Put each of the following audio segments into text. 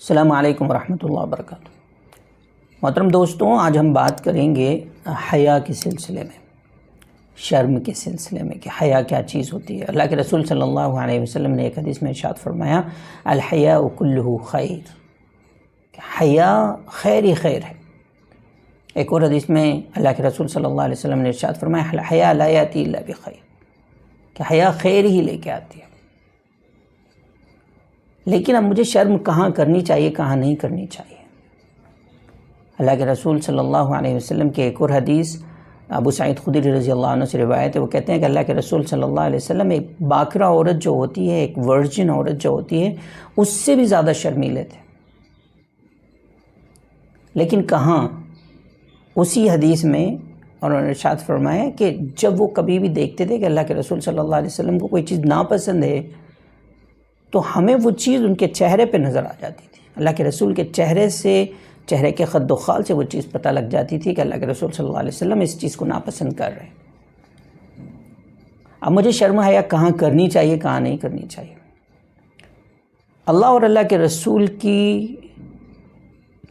السلام علیکم ورحمۃ اللہ وبرکاتہ۔ محترم دوستوں، آج ہم بات کریں گے حیا کے سلسلے میں، شرم کے سلسلے میں کہ حیا کیا چیز ہوتی ہے۔ اللہ کے رسول صلی اللہ علیہ وسلم نے ایک حدیث میں ارشاد فرمایا، الحیاء کلہ خیر، کہ حیا خیر ہی خیر ہے۔ ایک اور حدیث میں اللہ کے رسول صلی اللہ علیہ وسلم نے ارشاد فرمایا، الحیاء لا یاتی الا بخیر، کہ حیا خیر ہی لے کے آتی ہے۔ لیکن اب مجھے شرم کہاں کرنی چاہیے، کہاں نہیں کرنی چاہیے۔ اللہ کے رسول صلی اللہ علیہ وسلم کی ایک اور حدیث ابو سعید خدری رضی اللہ عنہ سے روایت ہے، وہ کہتے ہیں کہ اللہ کے رسول صلی اللہ علیہ وسلم ایک باکرہ عورت جو ہوتی ہے، ایک ورجن عورت جو ہوتی ہے، اس سے بھی زیادہ شرمیلے تھے۔ لیکن کہاں؟ اسی حدیث میں انہوں نے ارشاد فرمایا کہ جب وہ کبھی بھی دیکھتے تھے کہ اللہ کے رسول صلی اللہ علیہ وسلم کو کوئی چیز ناپسند ہے تو ہمیں وہ چیز ان کے چہرے پہ نظر آ جاتی تھی۔ اللہ کے رسول کے چہرے سے، چہرے کے خد و خال سے وہ چیز پتہ لگ جاتی تھی کہ اللہ کے رسول صلی اللہ علیہ وسلم اس چیز کو ناپسند کر رہے ہیں۔ اب مجھے شرم حیا کہاں کرنی چاہیے، کہاں نہیں کرنی چاہیے۔ اللہ اور اللہ کے رسول کی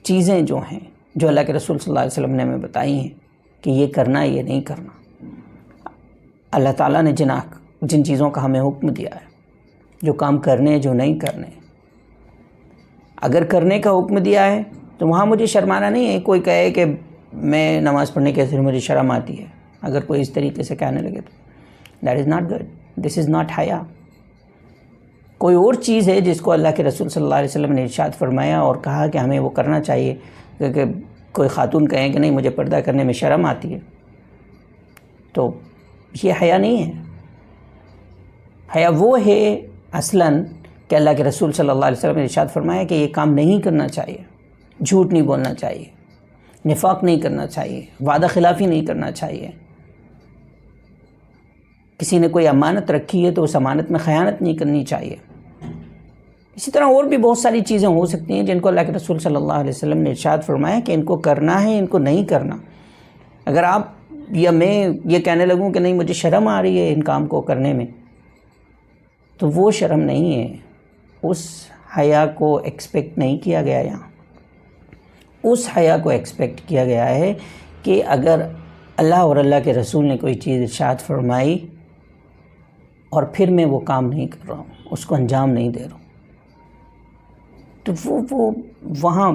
چیزیں جو ہیں، جو اللہ کے رسول صلی اللہ علیہ وسلم نے ہمیں بتائی ہیں کہ یہ کرنا ہے، یہ نہیں کرنا، اللہ تعالیٰ نے جن چیزوں کا ہمیں حکم دیا ہے، جو کام کرنے، جو نہیں کرنے، اگر کرنے کا حکم دیا ہے تو وہاں مجھے شرمانا نہیں ہے۔ کوئی کہے کہ میں نماز پڑھنے کے صرف مجھے شرم آتی ہے، اگر کوئی اس طریقے سے کہنے لگے تو that is not good, this is not حیا۔ کوئی اور چیز ہے جس کو اللہ کے رسول صلی اللہ علیہ وسلم نے ارشاد فرمایا اور کہا کہ ہمیں وہ کرنا چاہیے، کہ کوئی خاتون کہیں کہ نہیں مجھے پردہ کرنے میں شرم آتی ہے، تو یہ حیا نہیں ہے۔ حیا وہ ہے اصلاً کہ اللہ کے رسول صلی اللہ علیہ وسلم نے ارشاد فرمایا کہ یہ کام نہیں کرنا چاہیے، جھوٹ نہیں بولنا چاہیے، نفاق نہیں کرنا چاہیے، وعدہ خلافی نہیں کرنا چاہیے، کسی نے کوئی امانت رکھی ہے تو اس امانت میں خیانت نہیں کرنی چاہیے۔ اسی طرح اور بھی بہت ساری چیزیں ہو سکتی ہیں جن کو اللہ کے رسول صلی اللہ علیہ وسلم نے ارشاد فرمایا کہ ان کو کرنا ہے، ان کو نہیں کرنا۔ اگر آپ یا میں یہ کہنے لگوں کہ نہیں مجھے شرم آ رہی ہے ان کام کو کرنے میں، تو وہ شرم نہیں ہے، اس حیا کو ایکسپیکٹ نہیں کیا گیا یہاں۔ اس حیا کو ایکسپیکٹ کیا گیا ہے کہ اگر اللہ اور اللہ کے رسول نے کوئی چیز ارشاد فرمائی اور پھر میں وہ کام نہیں کر رہا ہوں، اس کو انجام نہیں دے رہا ہوں، تو وہ وہاں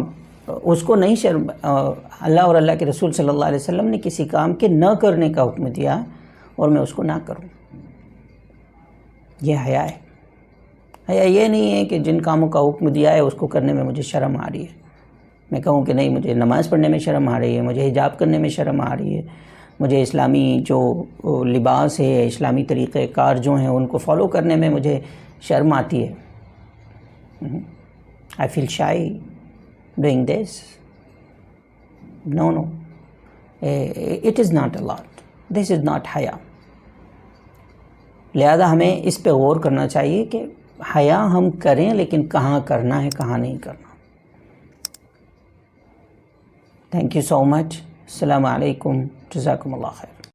اس کو نہیں شرم۔ اللہ اور اللہ کے رسول صلی اللہ علیہ وسلم نے کسی کام کے نہ کرنے کا حکم دیا اور میں اس کو نہ کروں، یہ حیا ہے۔ حیا یہ نہیں ہے کہ جن کاموں کا حکم دیا ہے اس کو کرنے میں مجھے شرم آ رہی ہے، میں کہوں کہ نہیں مجھے نماز پڑھنے میں شرم آ رہی ہے، مجھے حجاب کرنے میں شرم آ رہی ہے، مجھے اسلامی جو لباس ہے، اسلامی طریقہ کار جو ہیں ان کو فالو کرنے میں مجھے شرم آتی ہے۔ I feel shy doing this. No, it is not allowed. This is not حیا۔ لہذا ہمیں اس پہ غور کرنا چاہیے کہ حیا ہم کریں لیکن کہاں کرنا ہے، کہاں نہیں کرنا۔ تھینک یو سو مچ۔ السلام علیکم، جزاکم اللہ خیر۔